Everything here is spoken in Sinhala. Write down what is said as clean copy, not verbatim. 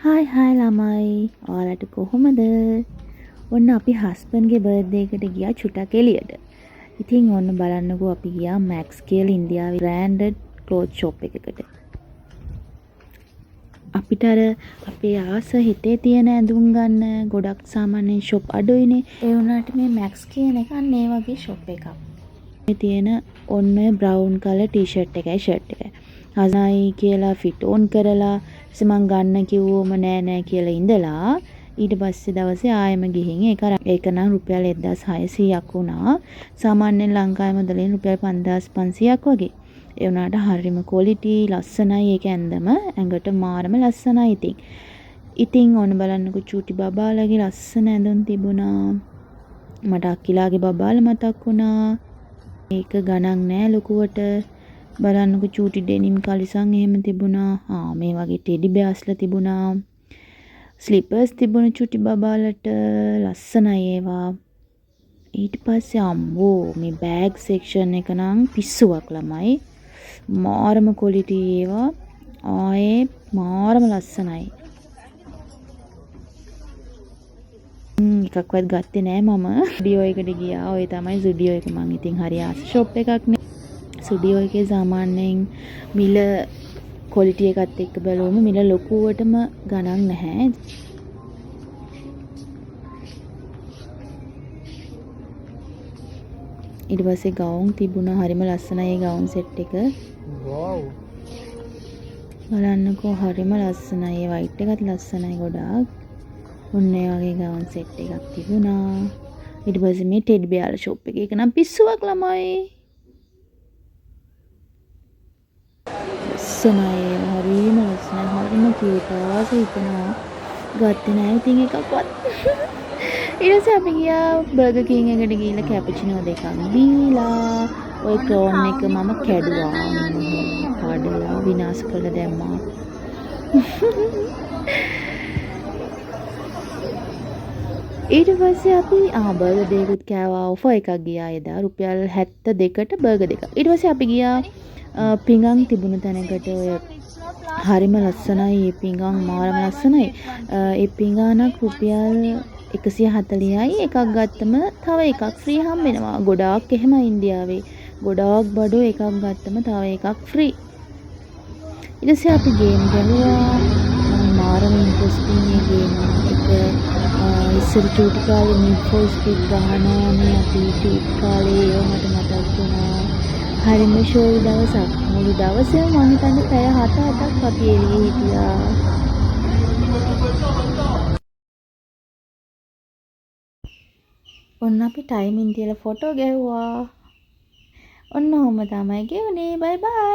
හායි ළමයි. ඔයාලට කොහොමද? ඔන්න අපි හස්බන්ඩ්ගේ බර්ත්ඩේ එකට ගියා චුටක් එළියට. ඉතින් ඔන්න බලන්නකෝ අපි ගියා මැක්ස් කියලා ඉන්දියාවේ බ්‍රෑන්ඩඩ් ක්ලොත් ෂොප් එකකට. අපිට අර අපේ ආස හිතේ තියෙන ඇඳුම් ගන්න ගොඩක් සාමාන්‍ය ෂොප් අඩුයිනේ. ඒ වුණාට මේ මැක්ස් කියන එක අන්න ඒ වගේ ෂොප් එකක්. මේ තියෙන ඔන්න බ්‍රවුන් කලර් ටී-ෂර්ට් එකයි ෂර්ට් එකයි. හසයි කියලා ෆිට ඕන් කරලා මං ගන්න කිව්වම නෑ කියලා ඉඳලා ඊට පස්සේ දවසේ ආයෙම ගිහින් ඒක නම් රුපියල් 1600ක් වුණා. සාමාන්‍යයෙන් ලංකාවේ මුදලින් රුපියල් 5500ක් වගේ. ඒ වුණාට හරිම ක්වොලිටි ලස්සනයි ඒක ඇඳම ඇඟට මාරම ලස්සනයි ඉතින්. ඉතින් ඕන බලන්නකෝ චූටි බබාලගේ ලස්සන ඇඳුම් තිබුණා. මට අක්කිලාගේ බබාලා මතක් වුණා. ඒක ගණන් නෑ ලොකුවට. බලන්නකෝ චූටි ඩෙනිම් කලිසම් එහෙම තිබුණා. මේ වගේ ටෙඩි බෑස්ලා තිබුණා. ස්ලිපර්ස් තිබුණ චූටි බබාලට ලස්සනයි ඒවා. ඊට පස්සේ අම්බෝ මේ බෑග් සෙක්ෂන් එක නම් පිස්සුවක් ළමයි. මාරම ක්වොලිටි ඒවා. ආයේ මාරම ලස්සනයි. එකක්වත් ගත්තේ නෑ මම. ස්ටුඩියෝ එකට ගියා. ඔය තමයි ස්ටුඩියෝ එක. මං ඉතින් හරි ආස ෂොප් එකක් නේ. ස්ටුඩියෝ එකේ සාමාන්‍යයෙන් මිල ක්වොලිටි එකත් එක්ක බලුවම මිල ලොකුවටම ගණන් නැහැ. ඊට පස්සේ ගවුම් තිබුණා. හරිම ලස්සනයි ඒ ගවුම් සෙට් එක. වව්. බලන්නකෝ හරිම ලස්සනයි. ඒ වයිට් එකත් ලස්සනයි ගොඩාක්. ඔන්න ඒ වගේ ගවුම් සෙට් එකක් තිබුණා. ඊට පස්සේ මේ ටෙඩි බෙයාලා ෂොප් එකේ එක නම් පිස්සුවක් ළමයි. ලස්සනයි හරිම ලස්සනයි හරිම කියුට් ආස හිතනවා ගත්තේ නැහැ ඉතින් එකක්වත්. ඊට පස්සේ අපි ගියා බර්ගර් කිං එකට ගිහිල්ලා කැපචිනෝ දෙකක් බීලා ওই ක්‍රෝන් එක මම කැඩුවා. කඩලා විනාශ කරලා දැම්මා. ඊට පස්සේ අපි බර්ගර් දෙකකුත් කෑවා. ඔෆර් එකක් ගියා එදා රුපියල් 72ට බර්ගර් දෙකක්. ඊට පස්සේ අපි ගියා පිඟන් තිබුණු තැනකට. ඔය හරිම ලස්සනයි මේ පිඟන් මාරම ලස්සනයි. ඒ පිඟානක් රුපියල් 140යි. එකක් ගත්තම තව එකක් ෆ්‍රී හම්බෙනවා. ගොඩාක් එහෙම ඉන්දියාවේ. ගොඩාක් බඩු එකක් ගත්තම තව එකක් ෆ්‍රී. ඊට පස්සේ අපි ගේම් ගැලුවා. මාරම ඉන්ට්‍රස්ටිං මේ ගේම් එක. ඉස්සර චූටි කාලේ Need for Speed ගහනවානේ අපි චූටි කාලේ ඒව මට මතක් වුණා. හරිම ෂෝයි දවසක්. මුළු දවසේම මම හිතන්නේ පැය 7-8ක් අපි එළියේ හිටියා. ඔන්න අපි ටයිමින් තියලා ෆොටෝ ගැහුවා. ඔන්න ඔහොම තමයි ගෙවුනේ. බයි බයි.